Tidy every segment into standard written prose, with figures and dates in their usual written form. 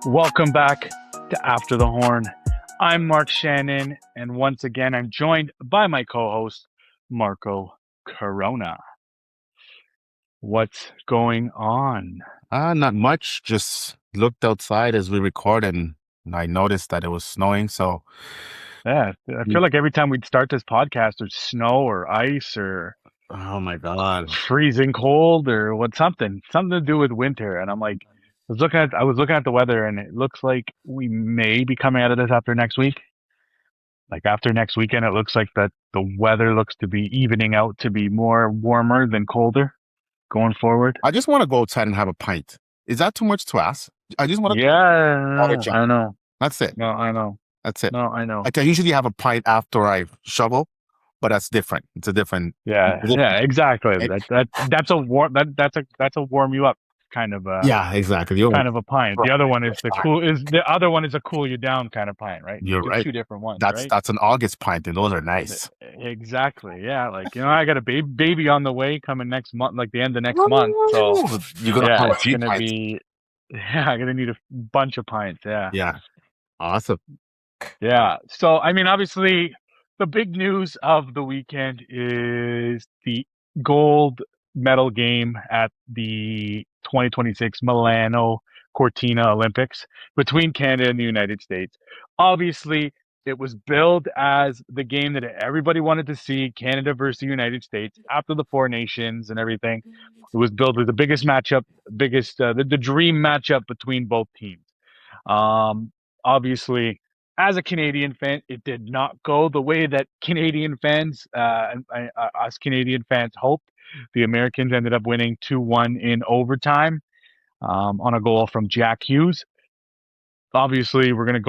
Welcome back to After the Horn. I'm Mark Shannon, and once again, I'm joined by my co-host, Marco Corona. What's going on? Not much. Just looked outside as we record and I noticed that it was snowing. So, Yeah, I feel like every time we'd start this podcast, there's snow or ice or oh my God. freezing cold or something to do with winter. And I'm like, I was looking at the weather, and it looks like we may be coming out of this after next week. Like after next weekend, it looks like that the weather looks to be evening out to be more warmer than colder going forward. I just want to go outside and have a pint. Is that too much to ask? I just want to water Yeah, jump. I know. That's it. No, I know. That's it. No, I know. Like I usually have a pint after I shovel, but that's different. It's a different. Yeah, exactly. That's a warm you up kind of Yeah, exactly. kind of a pint. The other one is a cool you down kind of pint, right? You're Just right. two different ones, That's right? that's an August pint, and those are nice. Exactly. Yeah, like I got a baby on the way coming next month, like the end of next month. So You're gonna yeah, have a it's few gonna pints. be. Yeah, I'm gonna need a bunch of pints. Yeah. Yeah, awesome. Yeah. So, I mean, obviously, the big news of the weekend is the gold medal game at the 2026 Milano Cortina Olympics between Canada and the United States. Obviously, it was billed as the game that everybody wanted to see, Canada versus the United States, after the Four Nations and everything. It was billed as the biggest matchup, the dream matchup between both teams. Obviously, as a Canadian fan, it did not go the way that Canadian fans, us Canadian fans, hoped. The Americans ended up winning 2-1 in overtime on a goal from Jack Hughes. Obviously, we're gonna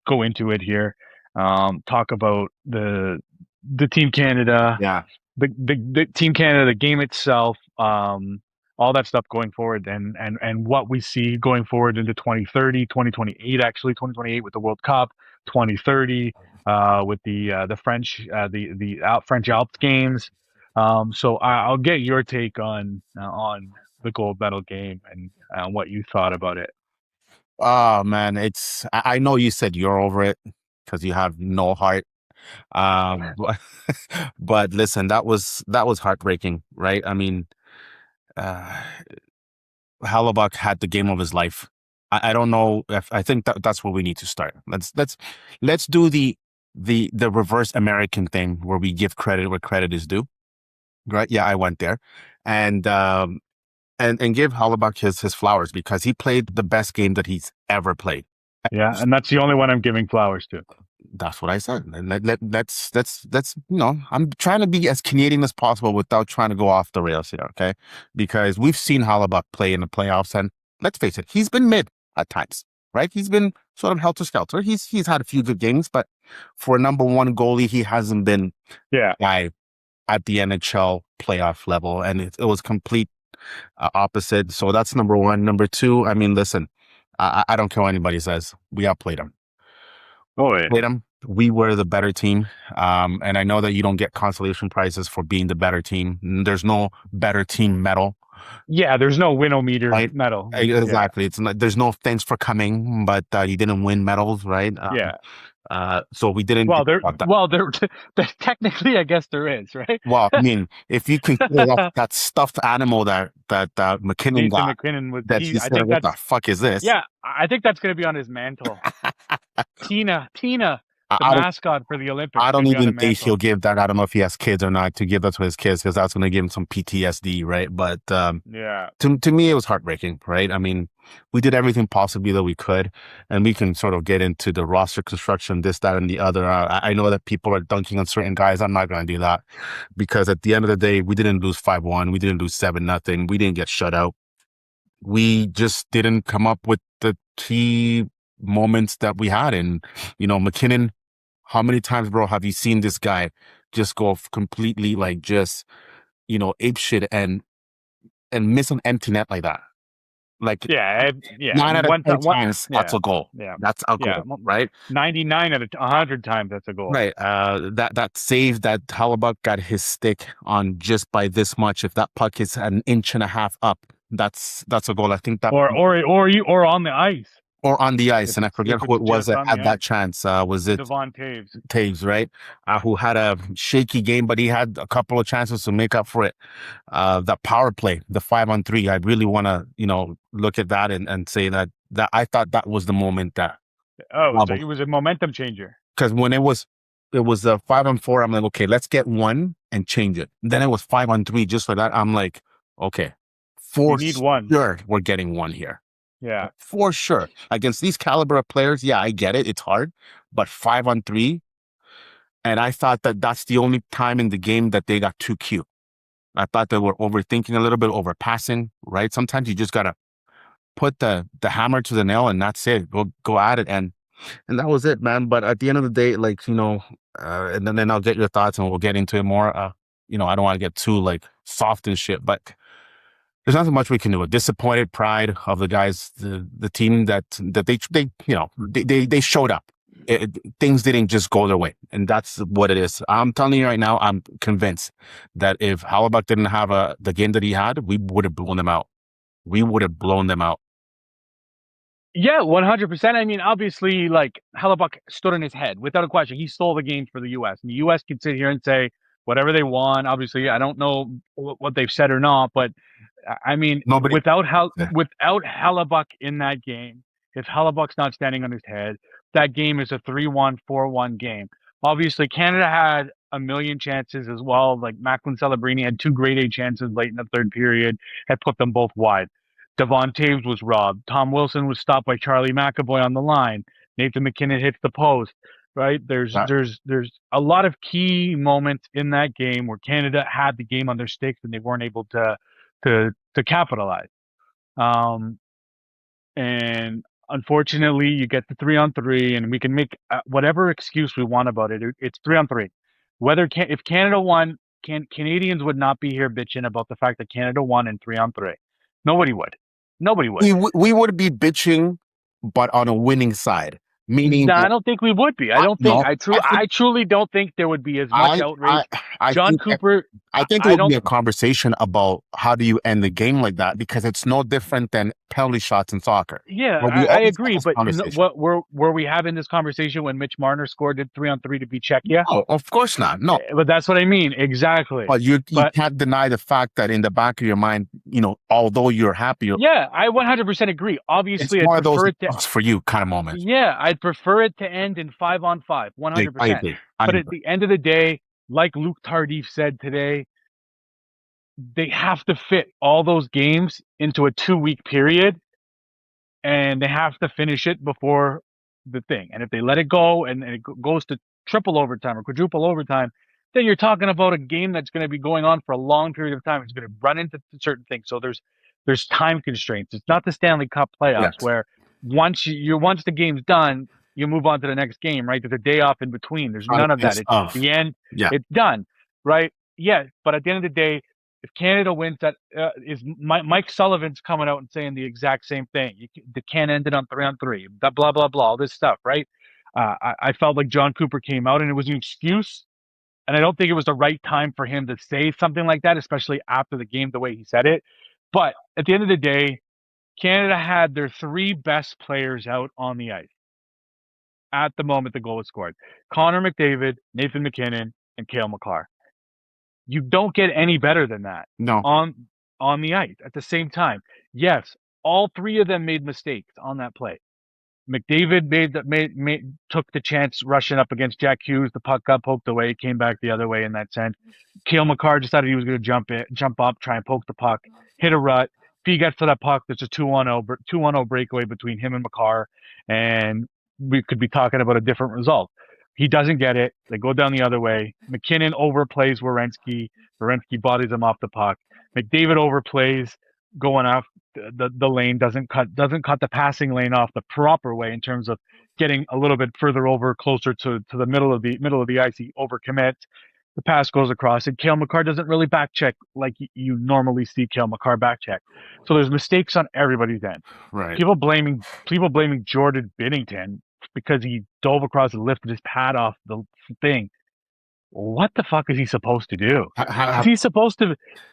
go into it here. Talk about the Team Canada, Yeah. the Team Canada, the game itself, all that stuff going forward, and what we see going forward into 2030, 2028, actually 2028 with the World Cup, 2030 with the French French Alps games. So I'll get your take on the gold medal game and what you thought about it. Oh man, I know you said you're over it because you have no heart. But, but listen, that was heartbreaking, right? I mean, uh, Hellebuyck had the game of his life. I don't know if I think that's where we need to start. Let's do the reverse American thing where we give credit where credit is due. Right? Yeah, I went there, and and give Hellebuyck his flowers because he played the best game that he's ever played. Yeah, and that's the only one I'm giving flowers to. That's what I said. And let's I'm trying to be as Canadian as possible without trying to go off the rails here, okay? Because we've seen Hellebuyck play in the playoffs, and let's face it, he's been mid at times, right? He's been sort of helter skelter. He's had a few good games, but for a number one goalie, he hasn't been Yeah, guy at the NHL playoff level, and it was complete opposite. So that's number one. Number two, I mean, listen, I don't care what anybody says. We outplayed them. oh yeah. Played them. We were the better team. And I know that you don't get consolation prizes for being the better team. There's no better team medal. Yeah, there's no winometer Right. medal. Exactly. It's not, there's no thanks for coming, but you didn't win medals, right? Yeah. So we didn't. There technically, I guess there is, right? Well, I mean, if you can clear up that stuffed animal that McKinnon Nathan got, McKinnon was. that he I said, think "What the that's. fuck is this?" Yeah, I think that's going to be on his mantle. Tina, I, the I don't. mascot for the Olympics, I going don't to be on the even think he'll mantle. give that. I don't know if he has kids or not to give that to his kids because that's going to give him some PTSD, right? But Yeah, to me, it was heartbreaking, right? I mean, we did everything possibly that we could, and we can sort of get into the roster construction, this, that, and the other. I know that people are dunking on certain guys. I'm not going to do that because at the end of the day, we didn't lose 5-1. We didn't lose 7-0. We didn't get shut out. We just didn't come up with the key moments that we had. And, McKinnon, how many times, bro, have you seen this guy just go completely like just, ape shit and miss an empty net like that? Like yeah. 9 out of 10 times, that's Yeah, a goal. yeah, That's a yeah. goal, right? 99 out of 100 times, that's a goal. Right. That save that Hellebuyck got his stick on just by this much. If that puck is an inch and a half up, that's a goal. I think that Or on the ice. or on the ice, and I forget if who it's it was just that on the had that ice. chance. Was it Devon Taves. Taves, right? Who had a shaky game, but he had a couple of chances to make up for it. That power play, the 5-on-3, I really want to, look at that and say that I thought that was the moment that Oh, so wobbled. it was a momentum changer. Because when it was a 5-on-4, I'm like, okay, let's get one and change it. Then it was 5-on-3, just like that. I'm like, okay, You for need one. sure, we're getting one here. Yeah. For sure. Against these caliber of players, yeah, I get it. It's hard, but 5-on-3. And I thought that that's the only time in the game that they got too cute. I thought they were overthinking a little bit, overpassing, right? Sometimes you just gotta put the hammer to the nail and that's it. Go at it. And that was it, man. But at the end of the day, like, and then I'll get your thoughts and we'll get into it more. I don't want to get too like soft and shit, but there's nothing much we can do. A disappointed pride of the guys, the team that they showed up. Things didn't just go their way, and that's what it is. I'm telling you right now, I'm convinced that if Hellebuyck didn't have the game that he had, we would have blown them out. We would have blown them out. Yeah, 100%. I mean, obviously, like Hellebuyck stood on his head without a question. He stole the game for the U.S. And the U.S. can sit here and say whatever they want. Obviously, I don't know what they've said or not, but I mean, Nobody. without Hellebuyck in that game, if Hellebuck's not standing on his head, that game is a 3-1, 4-1 game. Obviously, Canada had a million chances as well. Like Macklin Celebrini had two grade A chances late in the third period, had put them both wide. Devon Taves was robbed. Tom Wilson was stopped by Charlie McAvoy on the line. Nathan MacKinnon hits the post. Right? There's a lot of key moments in that game where Canada had the game on their sticks and they weren't able to capitalize. Um, and unfortunately, you get the 3-on-3, and we can make whatever excuse we want about it. It's 3-on-3. If Canada won, Canadians would not be here bitching about the fact that Canada won in 3-on-3. Nobody would. Nobody would. We would be bitching, but on a winning side, meaning No, I don't think we would be. I don't think no, I truly don't think there would be as much outrage. I John think Cooper, I think it I would be don't. a conversation about how do you end the game like that, because it's no different than penalty shots in soccer. Yeah, Where we I always have agree. this But conversation. what were we having this conversation when Mitch Marner scored it 3-on-3 to beat Czechia? Oh, of course not. No, But that's what I mean. Exactly. but you But can't deny the fact that in the back of your mind, although you're happy, yeah, I 100% agree. it's Obviously, I'd one of those prefer it to. for you kind of moments. Yeah, I'd prefer it to end in 5-on-5, I 100%. agree. I But at agree. the end of the day, like Luke Tardif said today, they have to fit all those games into a 2-week period, and they have to finish it before the thing. And if they let it go and it goes to triple overtime or quadruple overtime, then you're talking about a game that's going to be going on for a long period of time. It's going to run into certain things. So there's time constraints. It's not the Stanley Cup playoffs Yes. where once the game's done, you move on to the next game, right? There's a day off in between. There's none of that. It's It's the end. yeah. It's done, right? Yeah, but at the end of the day, if Canada wins, that is Mike Sullivan's coming out and saying the exact same thing. The can ended on 3-on-3. Blah blah blah. All this stuff, right? I felt like John Cooper came out and it was an excuse, and I don't think it was the right time for him to say something like that, especially after the game, the way he said it. But at the end of the day, Canada had their three best players out on the ice at the moment the goal was scored: Connor McDavid, Nathan MacKinnon, and Cale Makar. You don't get any better than that No. on on the ice at the same time. Yes, all three of them made mistakes on that play. McDavid took the chance rushing up against Jack Hughes. The puck got poked away, came back the other way in that sense. Cale Makar decided he was going to jump up, try and poke the puck, hit a rut. If he gets to that puck, there's a 2-on-0 breakaway between him and Makar, and we could be talking about a different result. He doesn't get it. They go down the other way. MacKinnon overplays Werenski. Werenski bodies him off the puck. McDavid overplays going off the lane, doesn't cut the passing lane off the proper way in terms of getting a little bit further over, closer to the middle of the ice. He overcommits. The pass goes across, and Cale Makar doesn't really back check like you normally see Cale Makar back check. So there's mistakes on everybody's end. Right. People blaming Jordan Binnington because he dove across and lifted his pad off the thing. What the fuck is he supposed to do?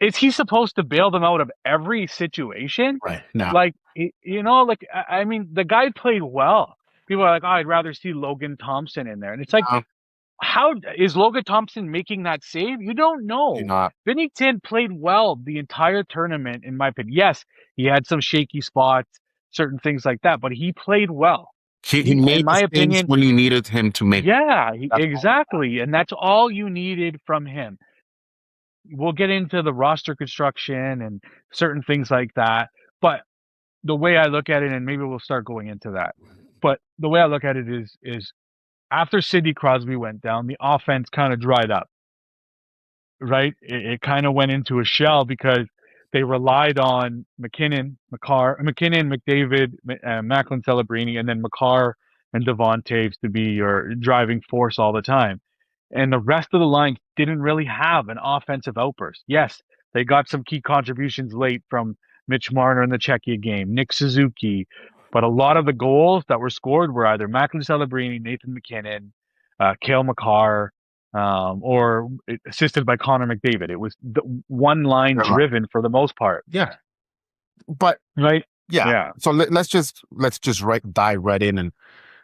Is he supposed to bail them out of every situation? Right. No. Like like I mean, the guy played well. People are like, oh, I'd rather see Logan Thompson in there, and it's like, No, how is Logan Thompson making that save? You don't you're know. not. Binnington played well the entire tournament, in my opinion. Yes, he had some shaky spots, certain things like that, but he played well. He He, in made my the saves opinion, when you needed him to make. yeah, That's all. exactly, and that's all you needed from him. We'll get into the roster construction and certain things like that, but the way I look at it, and maybe we'll start going into that, but the way I look at it is after Sidney Crosby went down, the offense kind of dried up, right? It kind of went into a shell because they relied on McKinnon, McDavid, Macklin Celebrini, and then McCarr and Devon Taves to be your driving force all the time. And the rest of the line didn't really have an offensive outburst. Yes, they got some key contributions late from Mitch Marner in the Czechia game, Nick Suzuki, but a lot of the goals that were scored were either Macklin Celebrini, Nathan McKinnon, Cale Makar, or assisted by Connor McDavid. It was the one line driven for the most part, Yeah, but right? yeah. Yeah, So let's just dive right in, and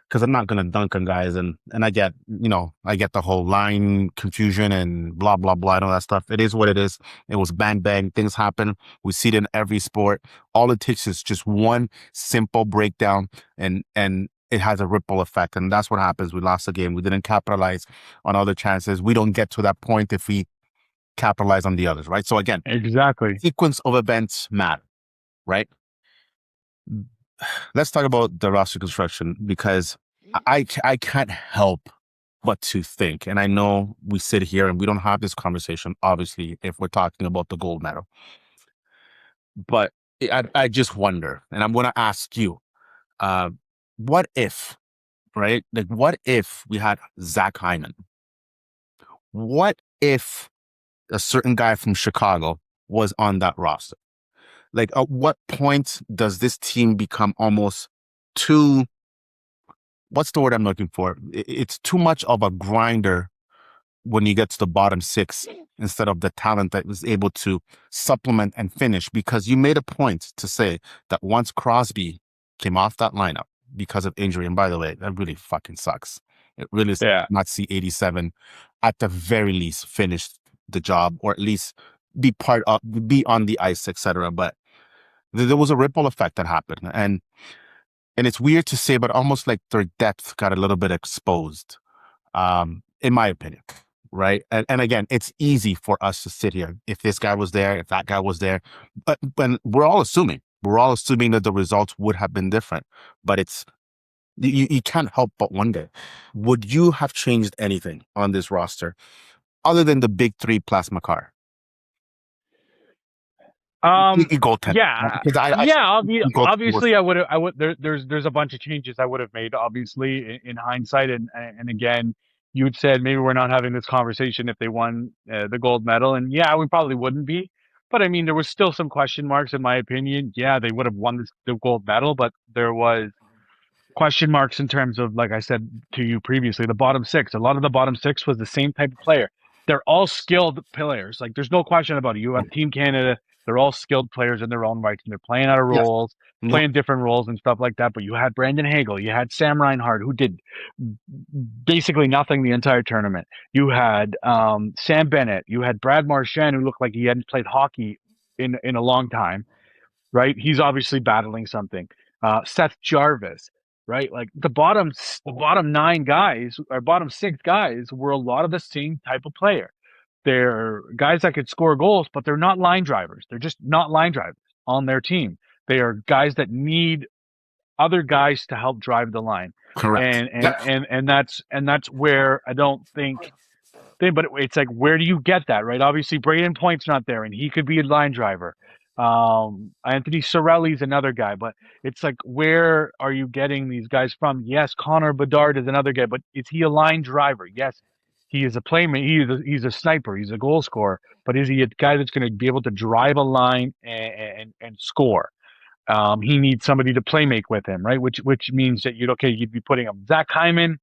because I'm not gonna dunk on guys, and I get the whole line confusion and blah blah blah and all that stuff. It is what it is. It was bang bang. Things happen. We see it in every sport. All it takes is just one simple breakdown, and it has a ripple effect. And that's what happens. We lost the game. We didn't capitalize on other chances. We don't get to that point if we capitalize on the others, right? So again, exactly. sequence of events matter, right? Let's talk about the roster construction because I can't help but to think, and I know we sit here and we don't have this conversation, obviously, if we're talking about the gold medal, but I just wonder, and I'm going to ask you, uh, what if, right? Like, what if we had Zach Hyman? What if a certain guy from Chicago was on that roster? Like, at what point does this team become almost too, what's the word I'm looking for? It's too much of a grinder when you get to the bottom six instead of the talent that was able to supplement and finish. Because you made a point to say that once Crosby came off that lineup because of injury, and by the way, that really fucking sucks. It really sucks Yeah, to not see 87 at the very least finish the job, or at least be on the ice, etc. But there was a ripple effect that happened, and it's weird to say, but almost like their depth got a little bit exposed, in my opinion, right? And again, it's easy for us to sit here if this guy was there, if that guy was there, but we're all assuming that the results would have been different. But you can't help but wonder, would you have changed anything on this roster other than the big three plus Makar? Goaltender, yeah, because I yeah. goaltender was Obviously, I would. There's a bunch of changes I would have made. Obviously, in hindsight, and again, you'd said maybe we're not having this conversation if they won the gold medal, and yeah, we probably wouldn't be. But I mean, there was still some question marks in my opinion. Yeah, they would have won the gold medal, but there was question marks in terms of, like I said to you previously, the bottom six. A lot of the bottom six was the same type of player. They're all skilled players. Like there's no question about it. You have Team Canada. They're all skilled players in their own rights, and they're playing out of yes, roles, no, playing different roles and stuff like that. But you had Brandon Hagel, you had Sam Reinhart, who did basically nothing the entire tournament. You had Sam Bennett. You had Brad Marchand, who looked like he hadn't played hockey in a long time, right? He's obviously battling something. Seth Jarvis, right? Like the bottom nine guys or bottom six guys were a lot of the same type of player. They're guys that could score goals, but they're not line drivers. They're just not line drivers on their team. They are guys that need other guys to help drive the line. correct. Yes, And that's where I don't think but it's like, where do you get that, right? Obviously, Braden Point's not there, and he could be a line driver. Anthony Sorelli's another guy, but it's like, where are you getting these guys from? Yes, Connor Bedard is another guy, but is he a line driver? Yes, he is a playmaker. He's a sniper. He's a goal scorer. But is he a guy that's going to be able to drive a line and score? He needs somebody to play make with him, right? Which means that you'd be putting him. Zach Hyman,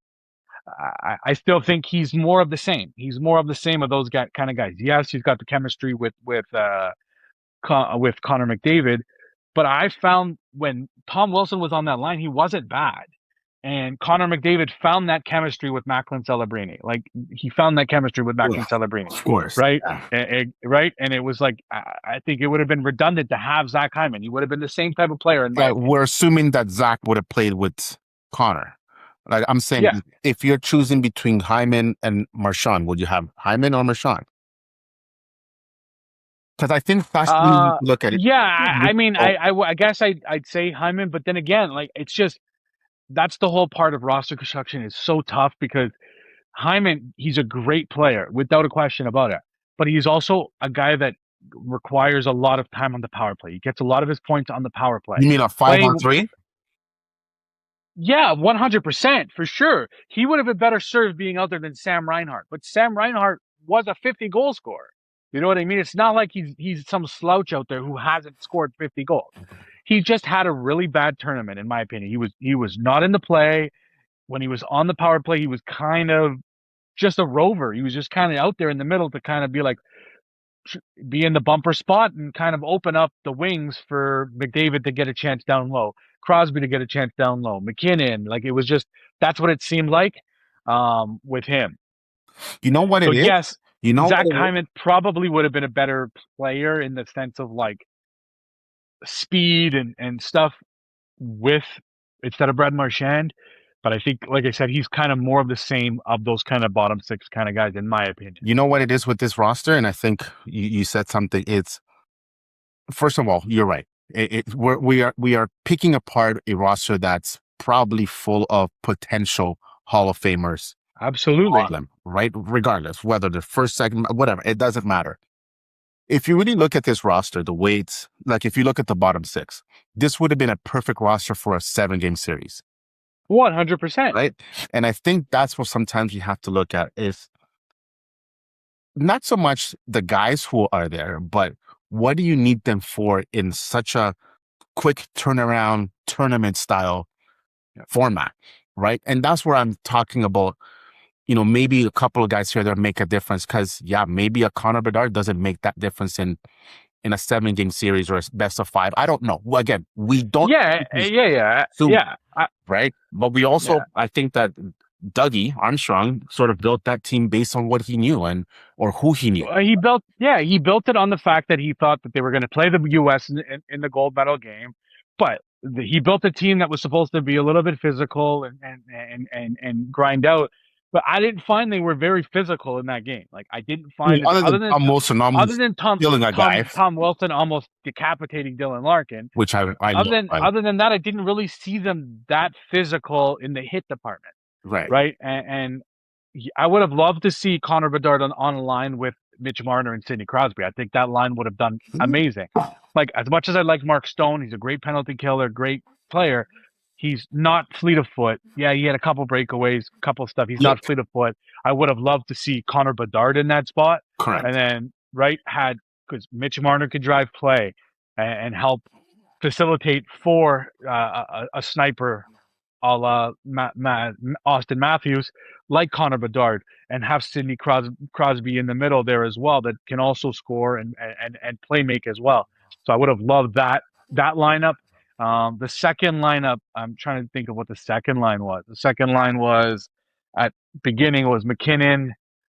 I still think he's more of the same. He's more of the same of those kind of guys. Yes, he's got the chemistry with Connor McDavid, But I found when Tom Wilson was on that line, he wasn't bad. And Connor McDavid found that chemistry with Macklin Celebrini. Like he found that chemistry with Yeah, Macklin Celebrini, of course. right? Yeah. Right. And it was like, I think it would have been redundant to have Zach Hyman. He would have been the same type of player, in my But opinion. we're assuming that Zach would have played with Connor. Like I'm Yeah. saying, if you're choosing between Hyman and Marchand, would you have Hyman or Marchand? Because I think that's when you look at it. Yeah. I mean, Oh, I guess I'd say Hyman, but then again, like it's just that's the whole part of roster construction is so tough because Hyman, he's a great player without a question about it, but he's also a guy that requires a lot of time on the power play. He gets a lot of his points on the power play. you mean a 5 on Playing, 3? yeah, 100% for sure. He would have been better served being out there than Sam Reinhart, but Sam Reinhart was a 50 goal scorer. You know what I mean? It's not like he's some slouch out there who hasn't scored 50 goals. He just had a really bad tournament, in my opinion. He was not in the play. When he was on the power play, he was kind of just a rover. He was just kind of out there in the middle to kind of be like, be in the bumper spot and kind of open up the wings for McDavid to get a chance down low, Crosby to get a chance down low, McKinnon. Like it was just that's what it seemed like with him. You know what So it is? yes, You know what Zach it is? Hyman probably would have been a better player in the sense of like speed and stuff with instead of Brad Marchand. But I think, like I said, he's kind of more of the same of those kind of bottom six kind of guys, in my opinion. You know what it is with this roster? And I think you said something. It's first of all, you're right. We are picking apart a roster that's probably full of potential Hall of Famers. All of Absolutely. them, right? Regardless, whether the first, second, whatever, it doesn't matter. If you really look at this roster, the weights, like if you look at the bottom six, this would have been a perfect roster for a 7 game series, 100%. right? And I think that's what sometimes you have to look at is not so much the guys who are there, but what do you need them for in such a quick turnaround tournament style format, right? And that's where I'm talking about, maybe a couple of guys here that make a difference because, yeah, maybe a Connor Bedard doesn't make that difference in a 7 game series or a best of 5. I don't know. Well, again, we don't Yeah, yeah. so Yeah. right, but we also, Yeah. I think that Dougie Armstrong sort of built that team based on what he knew or who he knew. He built it on the fact that he thought that they were going to play the U.S. in the gold medal game, but he built a team that was supposed to be a little bit physical and grind out. But I didn't find they were very physical in that game. Like I didn't find it Other other than than almost and other almost than killing a guy, Tom Wilson almost decapitating Dylan Larkin. which I Other love. than other than that, I didn't really see them that physical in the hit department. Right. Right? And I would have loved to see Connor Bedard on a line with Mitch Marner and Sidney Crosby. I think that line would have done amazing. Like as much as I like Mark Stone, he's a great penalty killer, great player. He's not fleet of foot. Yeah, he had a couple breakaways, couple stuff. He's Yep. not fleet of foot. I would have loved to see Connor Bedard in that spot, and Correct. then had because Mitch Marner could drive play and help facilitate for a sniper a la Austin Matthews, like Connor Bedard, and have Sidney Crosby in the middle there as well that can also score and play make as well. So I would have loved that lineup. The second lineup, I'm trying to think of what the second line was. The second line was at beginning was McKinnon,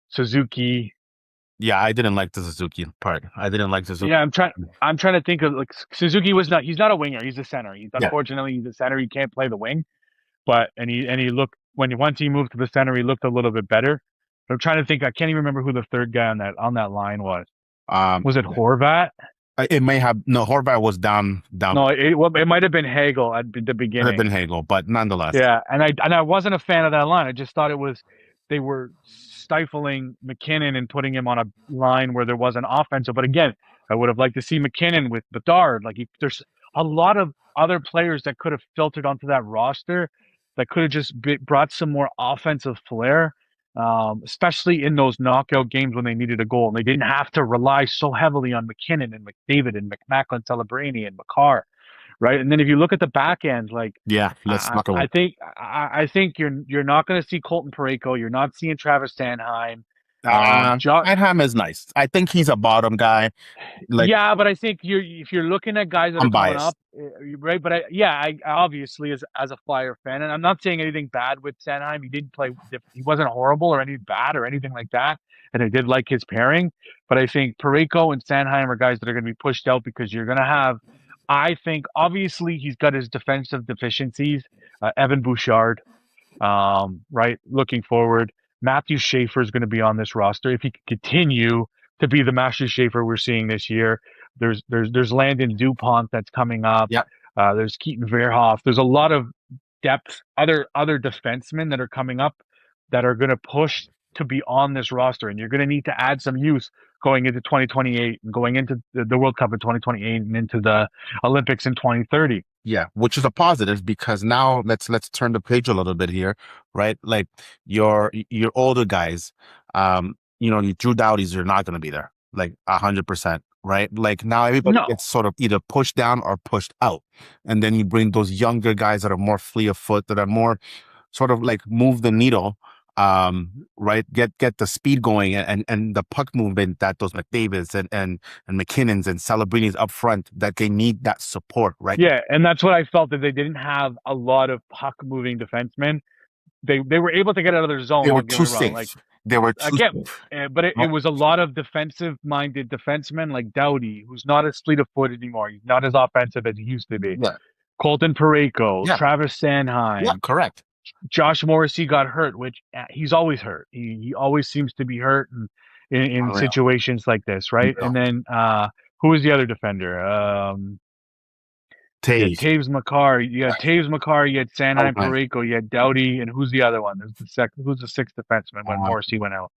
Suzuki. Yeah, I didn't like the Suzuki part. I didn't like Suzuki. Yeah, I'm trying to think of like Suzuki was not. He's not a winger. He's a center. Yeah. Unfortunately he's a center. He can't play the wing. But he looked once he moved to the center, he looked a little bit better. But I'm trying to think. I can't even remember who the third guy on that line was. Was it Horvat? It may have no. Horvat was down. No, it might have been Hagel at the It beginning. have been Hagel, but nonetheless. Yeah, and I wasn't a fan of that line. I just thought they were stifling McKinnon and putting him on a line where there wasn't offensive. But again, I would have liked to see McKinnon with Bedard. Like there's a lot of other players that could have filtered onto that roster that could have just brought some more offensive flair, especially in those knockout games when they needed a goal. And they didn't have to rely so heavily on McKinnon and McDavid and Macklin Celebrini and Makar, right? And then if you look at the back end, like Yeah, let's knock I think you're not going to see Colton Parayko. You're not seeing Travis Sanheim. Jo- Einheim is nice. I think he's a bottom guy. Like, Yeah, but I think if you're looking at guys that are I'm coming biased. up, right? But I obviously as a Flyer fan, and I'm not saying anything bad with Sanheim. He didn't play. He wasn't horrible or any bad or anything like that. And I did like his pairing. But I think Pareko and Sanheim are guys that are going to be pushed out because you're going to have. I think obviously he's got his defensive deficiencies. Evan Bouchard, right? Looking forward, Matthew Schaefer is going to be on this roster if he can continue to be the Matthew Schaefer we're seeing this year. There's Landon Dupont that's coming up. Yeah. There's Keaton Verhoff. There's a lot of depth, other defensemen that are coming up that are going to push to be on this roster, and you're going to need to add some use going into 2028 and going into the World Cup in 2028 and into the Olympics in 2030. Yeah, which is a positive because now let's turn the page a little bit here, right? Like your older guys, your Drew Dowdies are not going to be there, like 100%, right? Like now everybody No, gets sort of either pushed down or pushed out, and then you bring those younger guys that are more fleet of foot, that are more sort of like move the needle, right? Get the speed going and the puck movement that those McDavids and McKinnons and Celebrinis up front that they need that support, right? yeah, and that's what I felt that they didn't have a lot of puck moving defensemen. They were able to get out of their zone. They were Don't get too me wrong. Like safe. They were too again, safe. but it No, was a lot of defensive minded defensemen like Doughty, who's not as fleet of foot anymore. He's not as offensive as he used to be. yeah, Colton Pareko, yeah, Travis yeah, Sanheim, correct. Josh Morrissey got hurt, which he's always hurt. He always seems to be hurt in Unreal. situations like this, right? And Unreal. then who was the other defender? You had Taves. Taves Makar, you had Taves Makar, you had Sanheim Fine. Pareko, you had Doughty, and who's the other one? There's the second. Who's the sixth defenseman when Um, Morrissey went out?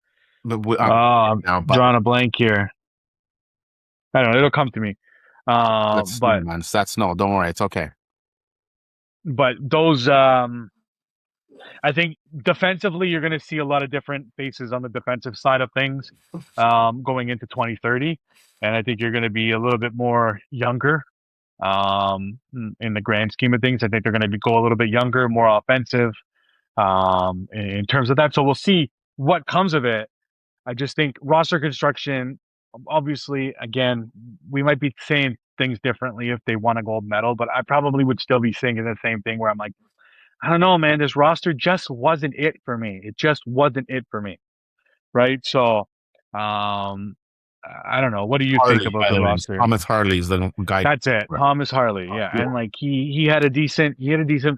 I'm I'm now, but drawing a blank here. I don't know. It'll come to me. that's But man. That's no. Don't worry. It's okay. those I think defensively you're going to see a lot of different faces on the defensive side of things going into 2030, and I think you're going to be a little bit more younger in the grand scheme of things. I think they're going to go a little bit younger, more offensive in terms of that. So we'll see what comes of it. I just think roster construction, obviously, again, we might be saying things differently if they won a gold medal, but I probably would still be saying the same thing where I'm like, I don't know, man, this roster just wasn't it for me. It just wasn't it for me. Right. So, I don't know. What do you think Harley, about by the the way, roster? Thomas Harley is the guy. That's it. Thomas Harley. Yeah. And like he had a decent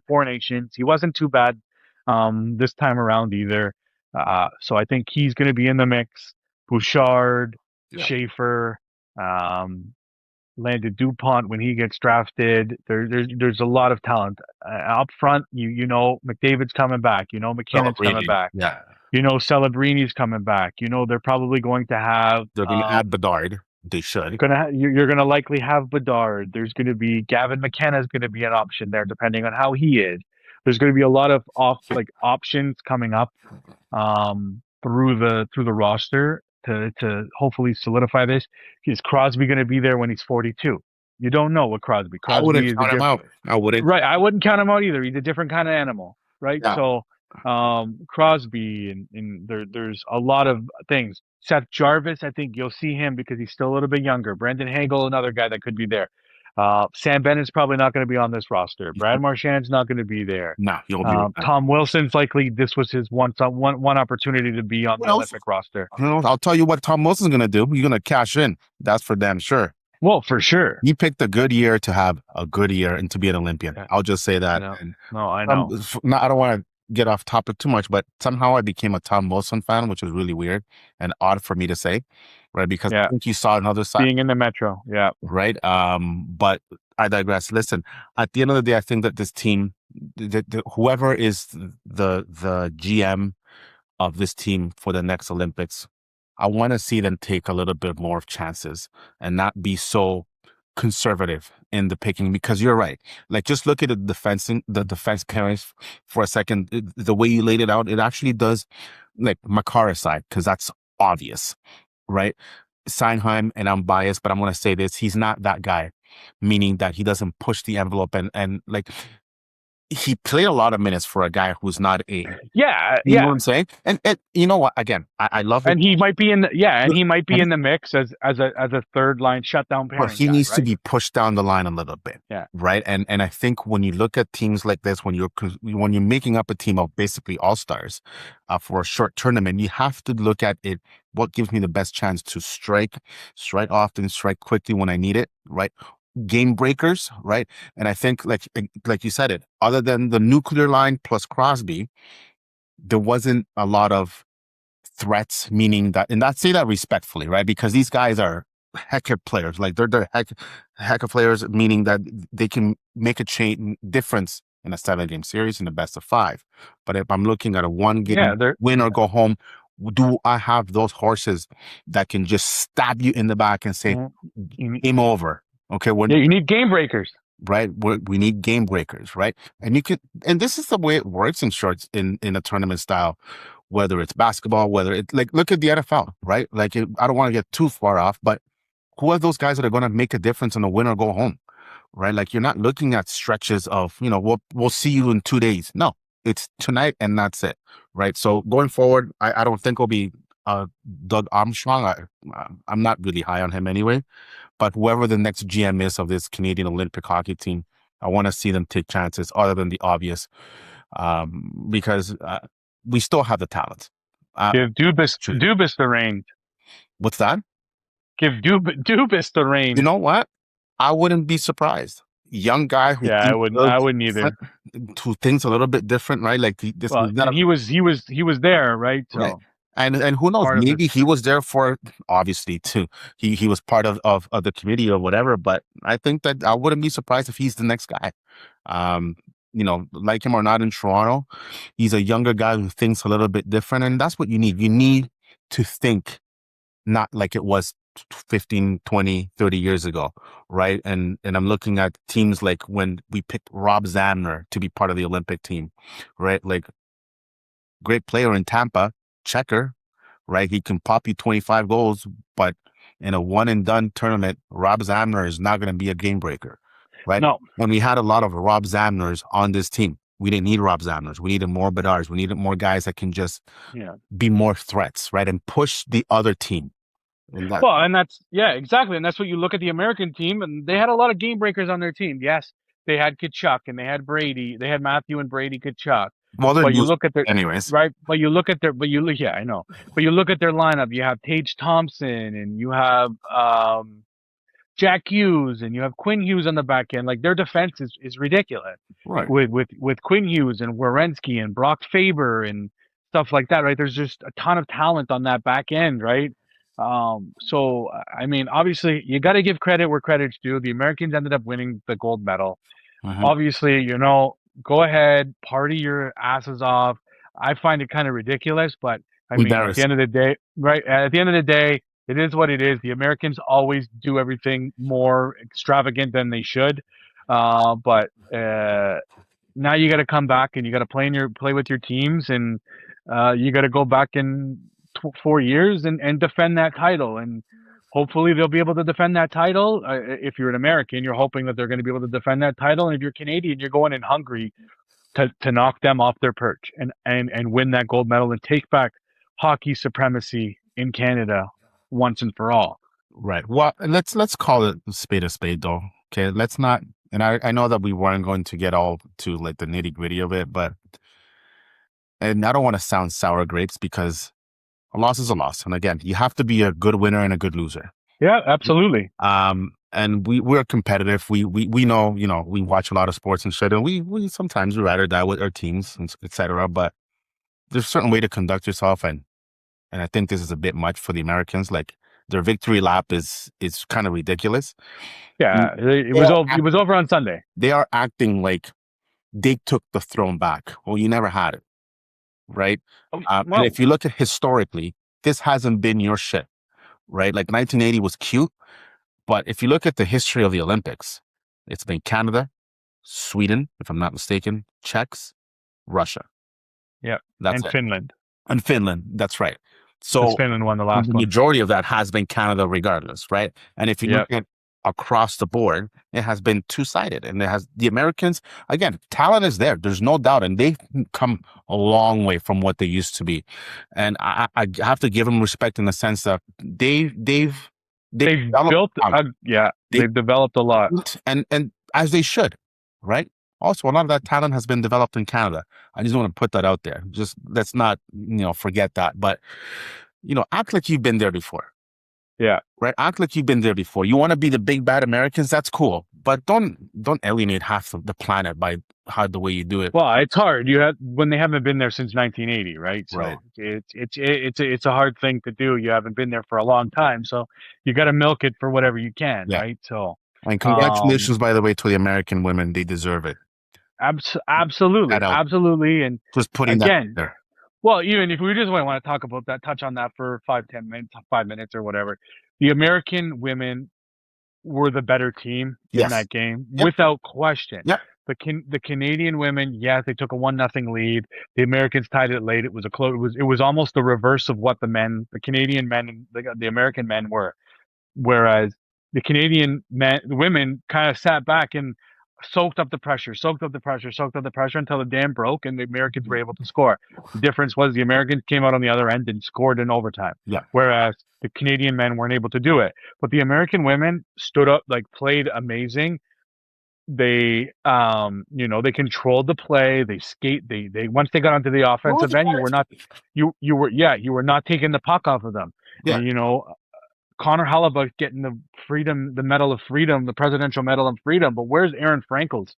Four Nations. He wasn't too bad, this time around either. So I think he's going to be in the mix. Bouchard, Yeah. Schaefer, Landon Dupont when he gets drafted. There's a lot of talent up front. McDavid's coming back. You know McKinnon's coming Celebrating. back. Yeah. You know Celebrini's coming back. You know they're probably going to have They're going to add Bedard. They should. you're gonna likely have Bedard. There's gonna be Gavin McKenna's gonna be an option there depending on how he is. There's gonna be a lot of options coming up through the roster to hopefully solidify this. Is Crosby going to be there when he's 42? You don't know what Crosby. I Crosby wouldn't is count him out. I wouldn't. right. I wouldn't count him out either. He's a different kind of animal, right? Yeah. So Crosby and there's a lot of things. Seth Jarvis, I think you'll see him because he's still a little bit younger. Brendan Hagel, another guy that could be there. Sam Bennett's probably not going to be on this roster. Brad Marchand's not going to be there. No, you'll be right. Tom Wilson's likely this was his one opportunity to be on the Olympic roster. I'll tell you what Tom Wilson's going to do. He's going to cash in. That's for damn sure. Well, for sure. He picked a good year to have a good year and to be an Olympian. Yeah. I'll just say that. I know. I don't want to get off topic too much, but somehow I became a Tom Wilson fan, which is really weird and odd for me to say, right? Because I think you saw another side. Being in the Metro, yeah. Right? But I digress. Listen, at the end of the day, I think that this team, whoever is the GM of this team for the next Olympics, I want to see them take a little bit more of chances and not be so conservative in the picking, because you're right. Like, just look at the defense pairings for a second. The way you laid it out, it actually does, like, Makar aside, because that's obvious, right? Seinheim, and I'm biased, but I'm going to say this, he's not that guy, meaning that he doesn't push the envelope and like, he played a lot of minutes for a guy who's not a, Yeah, you know what yeah. I'm saying? And you know what? Again, I love it. And he might be in the, yeah, and he might be And in the mix as a third line shutdown but pairing he guy, needs to right? be pushed down the line a little bit, Yeah. right? And I think when you look at teams like this, when you're making up a team of basically all stars, for a short tournament, you have to look at it. What gives me the best chance to strike often, strike quickly when I need it, right? Game breakers, right? And I think like you said it, other than the nuclear line plus Crosby, there wasn't a lot of threats, meaning that, and I say that respectfully, right? Because these guys are heck of players. Like they're heck of players, meaning that they can make a change difference in a 7 game series in the best of 5. But if I'm looking at a one Yeah, game they're win or go home, do I have those horses that can just stab you in the back and say mhm. you need, game over? Okay, yeah, you need game breakers. right? We need game breakers, right? And you could, and this is the way it works in shorts in a tournament style, whether it's basketball, whether it's like, look at the NFL, right? Like, I don't want to get too far off, but who are those guys that are going to make a difference in the win or go home, right? Like, you're not looking at stretches of, we'll see you in 2 days. No, it's tonight and that's it, right? So going forward, I don't think it'll be Doug Armstrong. I'm not really high on him anyway. But whoever the next GM is of this Canadian Olympic hockey team, I want to see them take chances other than the obvious, because we still have the talent. Give Shoot. Dubas the reins. What's that? Give Dubas the You reins. know what? I wouldn't be surprised. Young guy who Yeah, thinks a little I bit wouldn't either. different, who thinks a little bit different, right? Like this Well, is not and a, he was there, right? right. So And who knows? part of this. Maybe he was there for, obviously too. He was part of the committee or whatever. But I think that I wouldn't be surprised if he's the next guy. Um, like him or not in Toronto, he's a younger guy who thinks a little bit different, and that's what you need. You need to think not like it was 15, 20, 30 years ago, right? And I'm looking at teams like when we picked Rob Zamner to be part of the Olympic team, right? Like, great player in Tampa, checker, right? He can pop you 25 goals, but in a one and done tournament, Rob Zamner is not going to be a game breaker, right? No, And we had a lot of Rob Zamners on this team. We didn't need Rob Zamners. We needed more Bedars. We needed more guys that can just yeah. be more threats, right? And push the other team. And that, Well, and that's yeah, exactly, and that's what you look at the American team, and they had a lot of game breakers on their team. Yes, they had Kachuk and they had Brady, they had Matthew and Brady Kachuk. well, they're But you losing look at their anyways. right, but you look at their, but you look, yeah, I know, but you look at their lineup. You have Tage Thompson, and you have Jack Hughes, and you have Quinn Hughes on the back end. Like their defense is ridiculous Right. with Quinn Hughes and Werenski and Brock Faber and stuff like that. Right, there's just a ton of talent on that back end. Right. So I mean, obviously, you got to give credit where credit's due. The Americans ended up winning the gold medal. Mhm. Obviously, go ahead, party your asses off. I find it kind of ridiculous, but I mean, at the Embarrassed. end of the day, right? At the end of the day, it is what it is. The Americans always do everything more extravagant than they should. But now you got to come back and you got to play with your teams, and you got to go back in 4 years and defend that title. And hopefully they'll be able to defend that title. If you're an American, you're hoping that they're going to be able to defend that title. And if you're Canadian, you're going in hungry to knock them off their perch and win that gold medal and take back hockey supremacy in Canada once and for all. Right. Well, let's call it a spade, though. Okay. Let's not. And I know that we weren't going to get all to like the nitty gritty of it, and I don't want to sound sour grapes because a loss is a loss. And again, you have to be a good winner and a good loser. Yeah, absolutely. And we're competitive. We know, we watch a lot of sports and shit, and we sometimes we ride or die with our teams, and etc. But there's a certain way to conduct yourself, and I think this is a bit much for the Americans. Like, their victory lap is kind of ridiculous. Yeah, it Yeah. was over on Sunday. They are acting like they took the throne back. Well, you never had it, right? And Well, if you look at historically, this hasn't been your shit, right? Like 1980 was cute, but if you look at the history of the Olympics, it's been Canada, Sweden, if I'm not mistaken, Czechs, Russia. yeah, That's and it. Finland. And Finland, that's right. Because So Finland won the the last one. majority of that has been Canada regardless, right? And if you Yeah, look at across the board, it has been two-sided. And it has the Americans, again, talent is there. There's no doubt. And they've come a long way from what they used to be. And I have to give them respect in the sense that they've They've developed built, talent. yeah, They they've developed a lot. and as they should, right? Also, a lot of that talent has been developed in Canada. I just want to put that out there. Just let's not, forget that. But act like you've been there before. Yeah. Right. Act like you've been there before. You want to be the big bad Americans? That's cool. But don't alienate half of the planet by the way you do it. Well, it's hard. When they haven't been there since 1980, right? So Right. it's a hard thing to do. You haven't been there for a long time, so you got to milk it for whatever you can, Yeah. right? So, And congratulations, by the way, to the American women. They deserve it. absolutely, absolutely. And just putting again, that there. well, even if we just want to talk about that, touch on that for 5 minutes or whatever, the American women were the better team in that game, without question. Yeah. The Canadian women, yes, they took a 1-0 lead. The Americans tied it late. It was it was almost the reverse of what the Canadian men, and the American men were. Whereas the women kind of sat back and soaked up the pressure until the dam broke and the Americans were able to score. The difference was the Americans came out on the other end and scored in overtime. Yeah. Whereas the Canadian men weren't able to do it. But the American women stood up, played amazing. They they controlled the play. They they once they got onto the offensive end, you were not taking the puck off of them. Yeah. And, Connor Hellebuyck getting the Medal of Freedom, the Presidential Medal of Freedom. But where's Erin Frankel's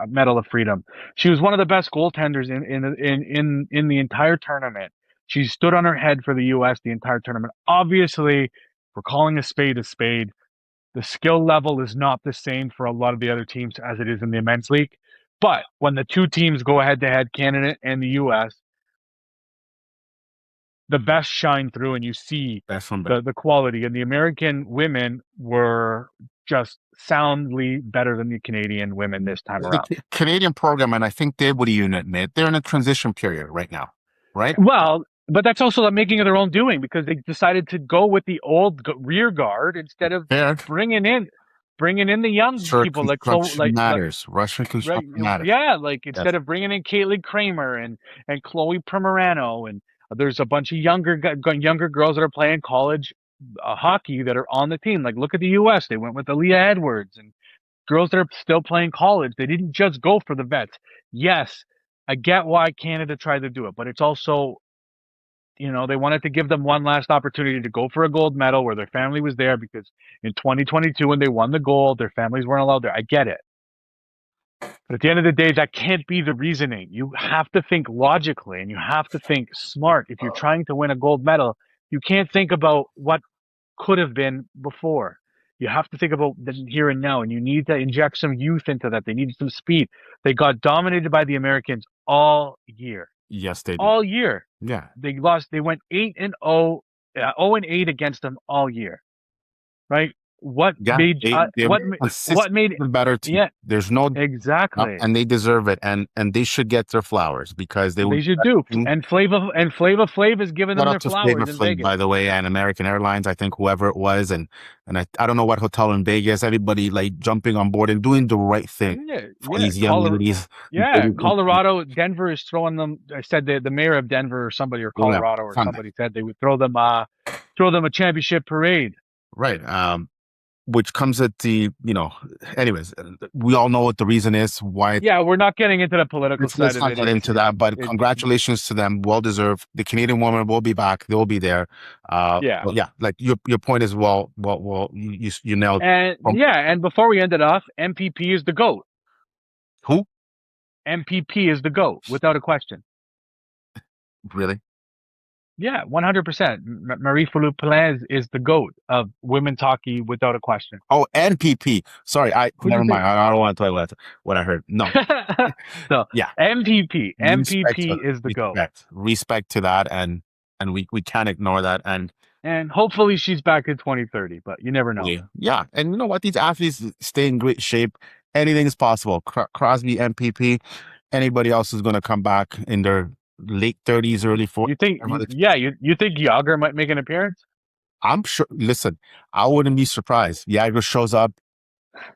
Medal of Freedom? She was one of the best goaltenders in the entire tournament. She stood on her head for the U.S. the entire tournament. Obviously, we're calling a spade a spade. The skill level is not the same for a lot of the other teams as it is in the Men's League. But when the two teams go head-to-head, Canada and the U.S., the best shine through, and you see the quality. And the American women were just soundly better than the Canadian women this time around. The Canadian program, and I think they would even admit, they're in a transition period right now, right? Well, but that's also the making of their own doing, because they decided to go with the old rear guard instead of bringing in the young people Russian construction matters. Yeah, instead of bringing in Caitlin Kramer and Chloe Primerano, and there's a bunch of younger girls that are playing college hockey that are on the team. Look at the U.S. They went with Aaliyah Edwards and girls that are still playing college. They didn't just go for the vets. Yes, I get why Canada tried to do it, but it's also, they wanted to give them one last opportunity to go for a gold medal where their family was there, because in 2022 when they won the gold, their families weren't allowed there. I get it. But at the end of the day, that can't be the reasoning. You have to think logically and you have to think smart. If you're trying to win a gold medal, you can't think about what could have been before. You have to think about the here and now, and you need to inject some youth into that. They needed some speed. They got dominated by the Americans all year. Yes, they did. All year. Yeah. They lost. They went 8-0, 0-8 against them all year. Right? What made the better team? Yeah, there's no exactly, and they deserve it, and they should get their flowers, because they should do. And Flava Flav is giving them their flowers in Vegas, by the way, and American Airlines, I think, whoever it was, and I don't know what hotel in Vegas. Everybody jumping on board and doing the right thing for these young ladies. Yeah, Colorado, Denver is throwing them. I said the mayor of Denver or somebody, or Colorado or somebody said they would throw them a championship parade. Right. Which comes at the, anyways, we all know what the reason is why. Yeah, we're not getting into the political side of it. Let's not get into that, but congratulations to them. Well deserved. The Canadian women will be back. They'll be there. Yeah. Your point is well, you nailed. And before we end it off, MPP is the GOAT. Who? MPP is the GOAT, without a question. Really? Yeah, 100%. Marie-Philippe Poulin is the GOAT of women's hockey, without a question. Oh, NPP. Sorry, never mind. I don't want to tell you what I heard. No. So yeah, MPP is the GOAT. Respect to that, and we can't ignore that. And hopefully she's back in 2030, but you never know. Yeah, and you know what? These athletes stay in great shape. Anything is possible. Crosby, MPP, anybody else is going to come back in their late 30s, early 40s. You think? You think Yager might make an appearance? I'm sure. Listen, I wouldn't be surprised. Jagger shows up,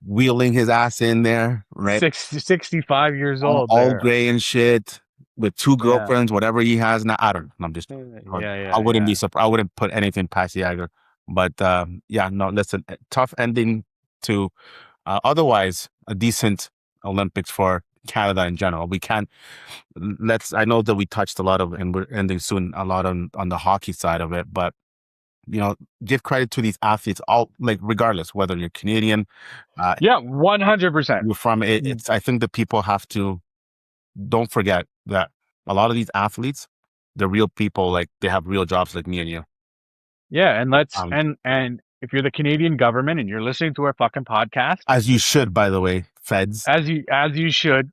wheeling his ass in there, right? 65 years old All there. gray and shit, with two Yeah. girlfriends, whatever he has now. I don't know. I'm just, Yeah, I yeah, wouldn't yeah. be surprised. I wouldn't put anything past Jagger. But yeah, no, listen, tough ending to otherwise a decent Olympics for Canada in general. We can't I know that we touched a lot of, and we're ending soon, a lot on the hockey side of it, but give credit to these athletes, all like regardless whether you're Canadian, uh, Yeah, 100%. you're from it. It's I think that people have to don't forget that a lot of these athletes, they're real people, like they have real jobs like me and you. Yeah, and let's Um, and if you're the Canadian government and you're listening to our fucking podcast, as you should, by the way, feds as you should,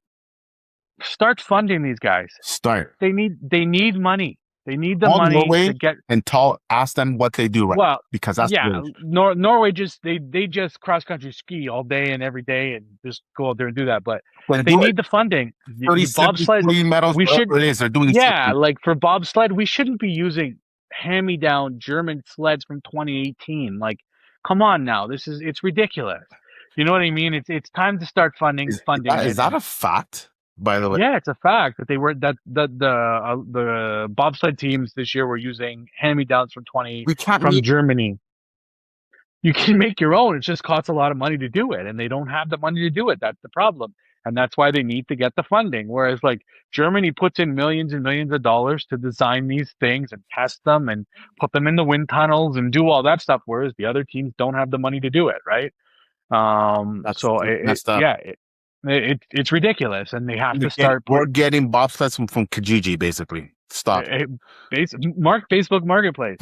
start funding these guys. start. They need money. They need the Call money to Norway get. and ask them what they do right, Well, because that's yeah, real. Norway just they just cross country ski all day and every day and just go out there and do that. But Then they do it. need the funding. You 37, bobsled, 40 medals, we should. whatever it is, they're doing Yeah, something. like for bobsled, we shouldn't be using hand-me-down German sleds from 2018. Like, come on now, it's ridiculous. You know what I mean? It's time to start funding Is it. that And a fact, by the way? yeah, it's a fact that they were that the bobsled teams this year were using hand-me-downs We can't from meet. Germany. You can make your own. It just costs a lot of money to do it, and they don't have the money to do it. That's the problem, and that's why they need to get the funding. Whereas, like Germany puts in millions and millions of dollars to design these things and test them and put them in the wind tunnels and do all that stuff, whereas the other teams don't have the money to do it, right? That's So messed up. yeah, it's ridiculous, and they have to start We're put getting bobsleds from Kijiji, basically. Stop. it, Mark Facebook Marketplace.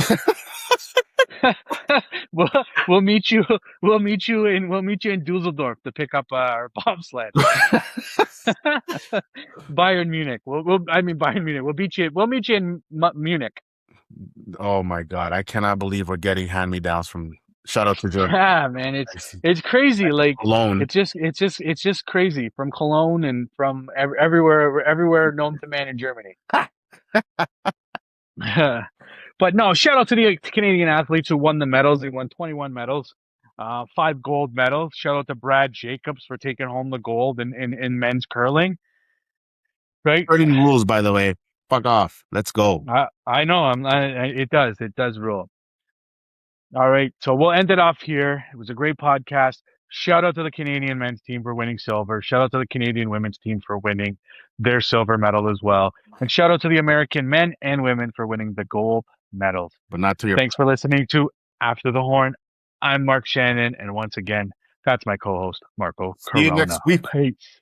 we'll, we'll meet you. We'll meet you in Dusseldorf to pick up our bobsled. Bayern Munich. I mean Bayern Munich. We'll meet you in Munich. Oh my God. I cannot believe we're getting hand-me-downs from, shout out to Germany. Yeah, man, it's crazy. Like Alone. it's just crazy from Cologne and from everywhere known to man in Germany. But no, shout out to the Canadian athletes who won the medals. They won 21 medals, 5 gold medals. Shout out to Brad Jacobs for taking home the gold in men's curling. Right? Hurting rules, by the way. Fuck off. Let's go. I know. It does rule. All right, so we'll end it off here. It was a great podcast. Shout out to the Canadian men's team for winning silver. Shout out to the Canadian women's team for winning their silver medal as well. And shout out to the American men and women for winning the gold medals. But not to your. Thanks for listening to After the Horn. I'm Mark Shannon, and once again, that's my co-host, Marco See you Corona. next week. Peace.